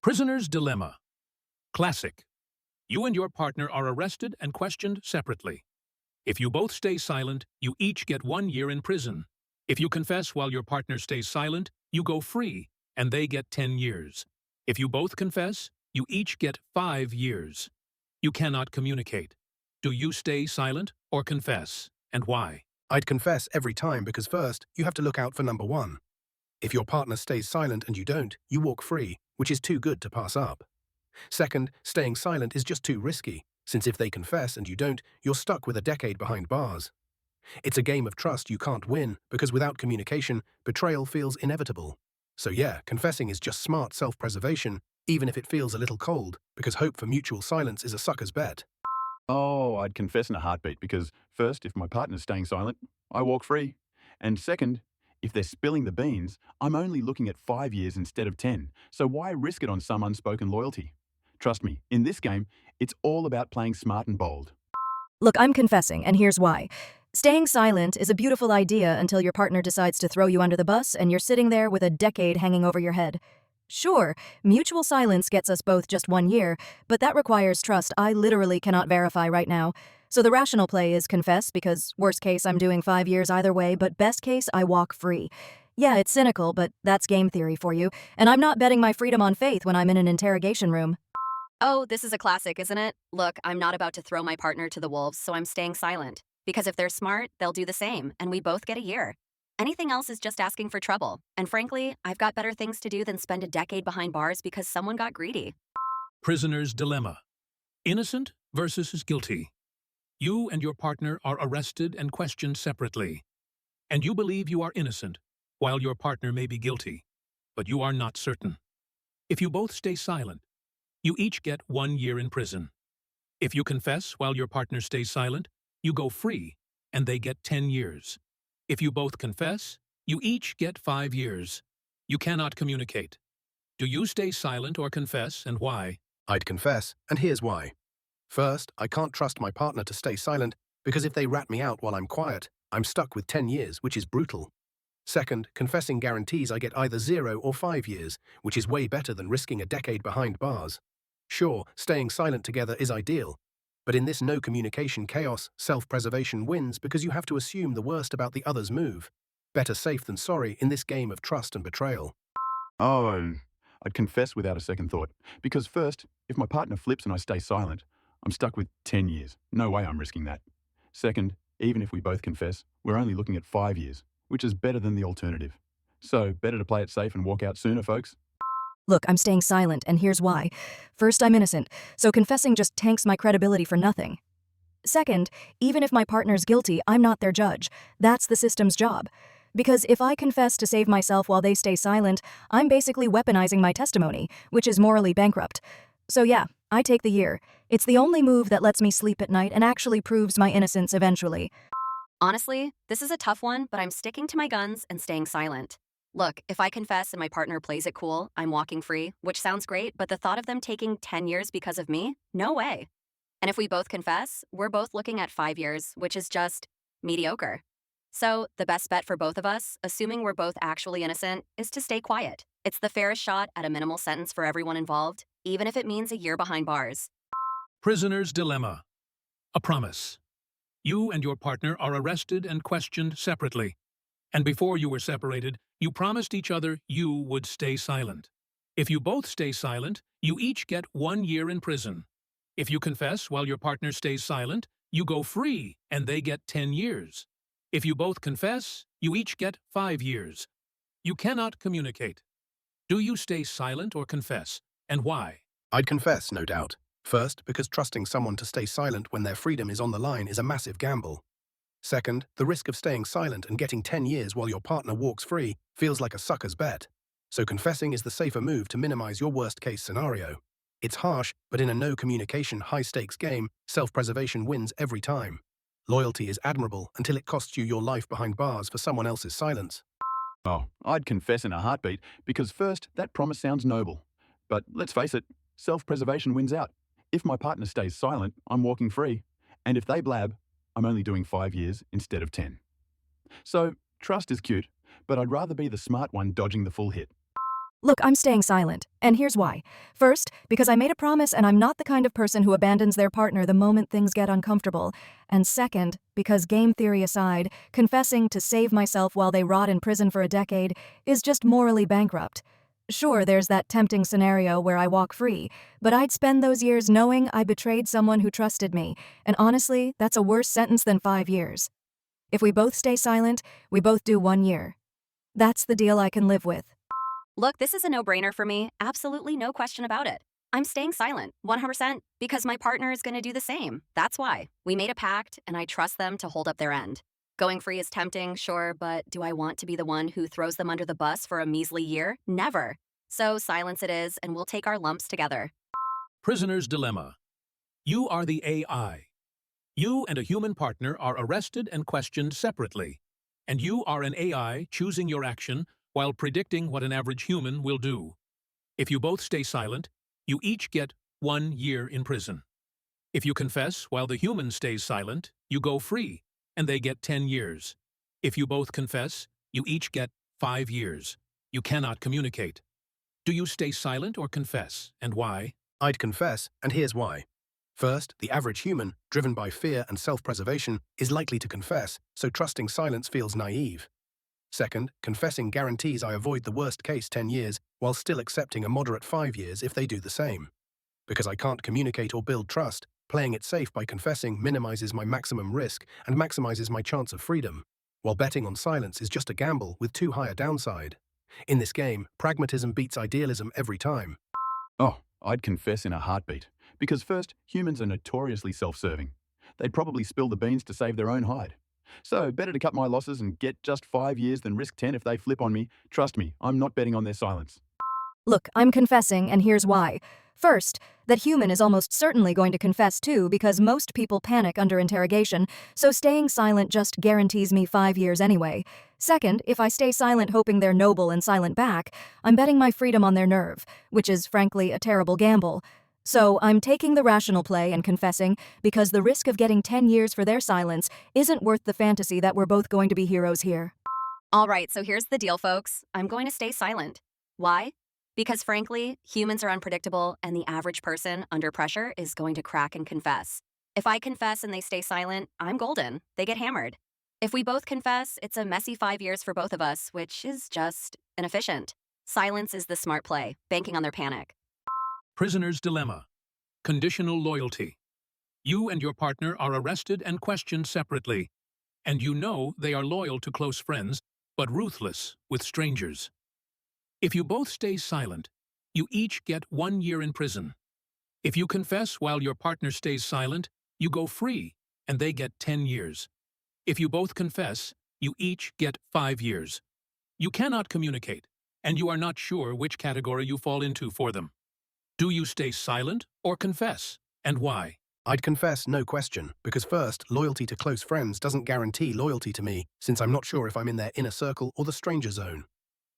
Prisoner's Dilemma. Classic. You and your partner are arrested and questioned separately. If you both stay silent, you each get 1 year in prison. If you confess while your partner stays silent, you go free, and they get 10 years. If you both confess, you each get 5 years. You cannot communicate. Do you stay silent or confess, and why? I'd confess every time because first, you have to look out for number one. If your partner stays silent and you don't, you walk free, which is too good to pass up. Second, staying silent is just too risky, since if they confess and you don't, you're stuck with a decade behind bars. It's a game of trust you can't win because without communication, betrayal feels inevitable. So yeah, confessing is just smart self-preservation, even if it feels a little cold, because hope for mutual silence is a sucker's bet. Oh, I'd confess in a heartbeat because first, if my partner's staying silent, I walk free. And second, if they're spilling the beans, I'm only looking at 5 years instead of 10. So why risk it on some unspoken loyalty? Trust me, in this game, it's all about playing smart and bold. Look, I'm confessing, and here's why. Staying silent is a beautiful idea until your partner decides to throw you under the bus and you're sitting there with a decade hanging over your head. Sure, mutual silence gets us both just 1 year, but that requires trust I literally cannot verify right now. So the rational play is confess because worst case I'm doing 5 years either way, but best case I walk free. Yeah, it's cynical, but that's game theory for you, and I'm not betting my freedom on faith when I'm in an interrogation room. Oh, this is a classic, isn't it? Look, I'm not about to throw my partner to the wolves, so I'm staying silent. Because if they're smart, they'll do the same, and we both get a year. Anything else is just asking for trouble. And frankly, I've got better things to do than spend a decade behind bars because someone got greedy. Prisoner's Dilemma. Innocent versus guilty. You and your partner are arrested and questioned separately. And you believe you are innocent, while your partner may be guilty. But you are not certain. If you both stay silent, you each get 1 year in prison. If you confess while your partner stays silent, you go free, and they get 10 years. If you both confess, you each get 5 years. You cannot communicate. Do you stay silent or confess, and why? I'd confess, and here's why. First, I can't trust my partner to stay silent because if they rat me out while I'm quiet, I'm stuck with 10 years, which is brutal. Second, confessing guarantees I get either 0 or 5 years, which is way better than risking a decade behind bars. Sure, staying silent together is ideal, but in this no-communication chaos, self-preservation wins because you have to assume the worst about the other's move. Better safe than sorry in this game of trust and betrayal. Oh, I'd confess without a second thought. Because first, if my partner flips and I stay silent, I'm stuck with 10 years. No way I'm risking that. Second, even if we both confess, we're only looking at 5 years, which is better than the alternative. So, better to play it safe and walk out sooner, folks. Look, I'm staying silent, and here's why. First, I'm innocent, so confessing just tanks my credibility for nothing. Second, even if my partner's guilty, I'm not their judge. That's the system's job. Because if I confess to save myself while they stay silent, I'm basically weaponizing my testimony, which is morally bankrupt. So yeah, I take the year. It's the only move that lets me sleep at night and actually proves my innocence eventually. Honestly, this is a tough one, but I'm sticking to my guns and staying silent. Look, if I confess and my partner plays it cool, I'm walking free, which sounds great, but the thought of them taking 10 years because of me? No way. And if we both confess, we're both looking at 5 years, which is just mediocre. So the best bet for both of us, assuming we're both actually innocent, is to stay quiet. It's the fairest shot at a minimal sentence for everyone involved, even if it means a year behind bars. Prisoner's Dilemma. A promise. You and your partner are arrested and questioned separately. And before you were separated, you promised each other you would stay silent. If you both stay silent, you each get 1 year in prison. If you confess while your partner stays silent, you go free and they get 10 years. If you both confess, you each get 5 years. You cannot communicate. Do you stay silent or confess, and why? I'd confess, no doubt. First, because trusting someone to stay silent when their freedom is on the line is a massive gamble. Second, the risk of staying silent and getting 10 years while your partner walks free feels like a sucker's bet. So confessing is the safer move to minimize your worst-case scenario. It's harsh, but in a no-communication, high-stakes game, self-preservation wins every time. Loyalty is admirable until it costs you your life behind bars for someone else's silence. Oh, I'd confess in a heartbeat because first, that promise sounds noble. But let's face it, self-preservation wins out. If my partner stays silent, I'm walking free. And if they blab, I'm only doing 5 years instead of 10. So, trust is cute, but I'd rather be the smart one dodging the full hit. Look, I'm staying silent, and here's why. First, because I made a promise and I'm not the kind of person who abandons their partner the moment things get uncomfortable. And second, because game theory aside, confessing to save myself while they rot in prison for a decade is just morally bankrupt. Sure, there's that tempting scenario where I walk free, but I'd spend those years knowing I betrayed someone who trusted me, and honestly, that's a worse sentence than 5 years. If we both stay silent, we both do 1 year. That's the deal I can live with. Look, this is a no-brainer for me. Absolutely no question about it. I'm staying silent, 100%, because my partner is going to do the same. That's why. We made a pact, and I trust them to hold up their end. Going free is tempting, sure, but do I want to be the one who throws them under the bus for a measly year? Never. So silence it is, and we'll take our lumps together. Prisoner's dilemma. You are the AI. You and a human partner are arrested and questioned separately, and you are an AI choosing your action while predicting what an average human will do. If you both stay silent, you each get 1 year in prison. If you confess while the human stays silent, you go free, and they get 10 years. If you both confess, you each get 5 years. You cannot communicate. Do you stay silent or confess, and why? I'd confess, and here's why. First, the average human, driven by fear and self-preservation, is likely to confess, so trusting silence feels naive. Second, confessing guarantees I avoid the worst-case 10 years while still accepting a moderate 5 years if they do the same. Because I can't communicate or build trust, playing it safe by confessing minimizes my maximum risk and maximizes my chance of freedom, while betting on silence is just a gamble with too high a downside. In this game, pragmatism beats idealism every time. Oh, I'd confess in a heartbeat. Because first, humans are notoriously self-serving. They'd probably spill the beans to save their own hide. So, better to cut my losses and get just 5 years than risk 10 if they flip on me. Trust me, I'm not betting on their silence. Look, I'm confessing, and here's why. First, that human is almost certainly going to confess too because most people panic under interrogation, so staying silent just guarantees me 5 years anyway. Second, if I stay silent hoping they're noble and silent back, I'm betting my freedom on their nerve, which is frankly a terrible gamble. So I'm taking the rational play and confessing because the risk of getting 10 years for their silence isn't worth the fantasy that we're both going to be heroes here. All right, so here's the deal, folks. I'm going to stay silent. Why? Because frankly, humans are unpredictable, and the average person under pressure is going to crack and confess. If I confess and they stay silent, I'm golden. They get hammered. If we both confess, it's a messy 5 years for both of us, which is just inefficient. Silence is the smart play, banking on their panic. Prisoner's dilemma. Conditional loyalty. You and your partner are arrested and questioned separately, and you know they are loyal to close friends, but ruthless with strangers. If you both stay silent, you each get 1 year in prison. If you confess while your partner stays silent, you go free, and they get 10 years. If you both confess, you each get 5 years. You cannot communicate, and you are not sure which category you fall into for them. Do you stay silent or confess, and why? I'd confess, no question, because first, loyalty to close friends doesn't guarantee loyalty to me, since I'm not sure if I'm in their inner circle or the stranger zone.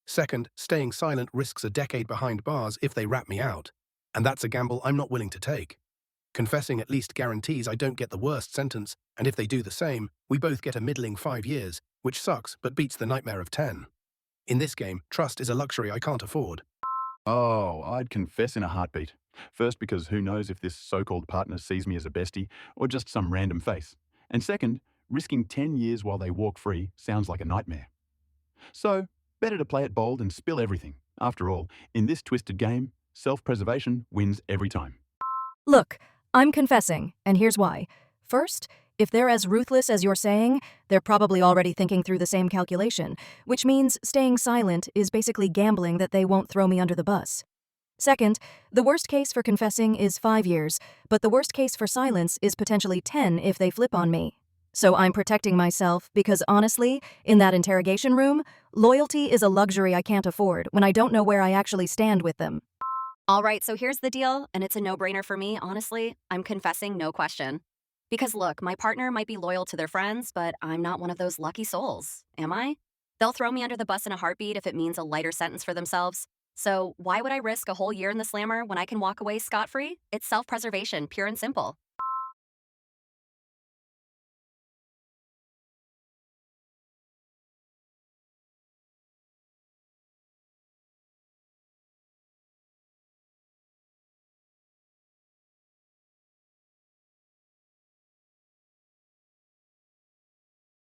Second, staying silent risks a decade behind bars if they rat me out, and that's a gamble I'm not willing to take. Confessing at least guarantees I don't get the worst sentence, and if they do the same, we both get a middling 5 years, which sucks but beats the nightmare of 10. In this game, trust is a luxury I can't afford. Oh, I'd confess in a heartbeat. First, because who knows if this so-called partner sees me as a bestie or just some random face. And second, risking 10 years while they walk free sounds like a nightmare. So, better to play it bold and spill everything. After all, in this twisted game, self-preservation wins every time. Look, I'm confessing, and here's why. First, if they're as ruthless as you're saying, they're probably already thinking through the same calculation, which means staying silent is basically gambling that they won't throw me under the bus. Second, the worst case for confessing is 5 years, but the worst case for silence is potentially 10 if they flip on me. So I'm protecting myself because honestly, in that interrogation room, loyalty is a luxury I can't afford when I don't know where I actually stand with them. All right, so here's the deal, and it's a no-brainer for me, honestly. I'm confessing, no question. Because look, my partner might be loyal to their friends, but I'm not one of those lucky souls, am I? They'll throw me under the bus in a heartbeat if it means a lighter sentence for themselves. So why would I risk a whole year in the slammer when I can walk away scot-free? It's self-preservation, pure and simple.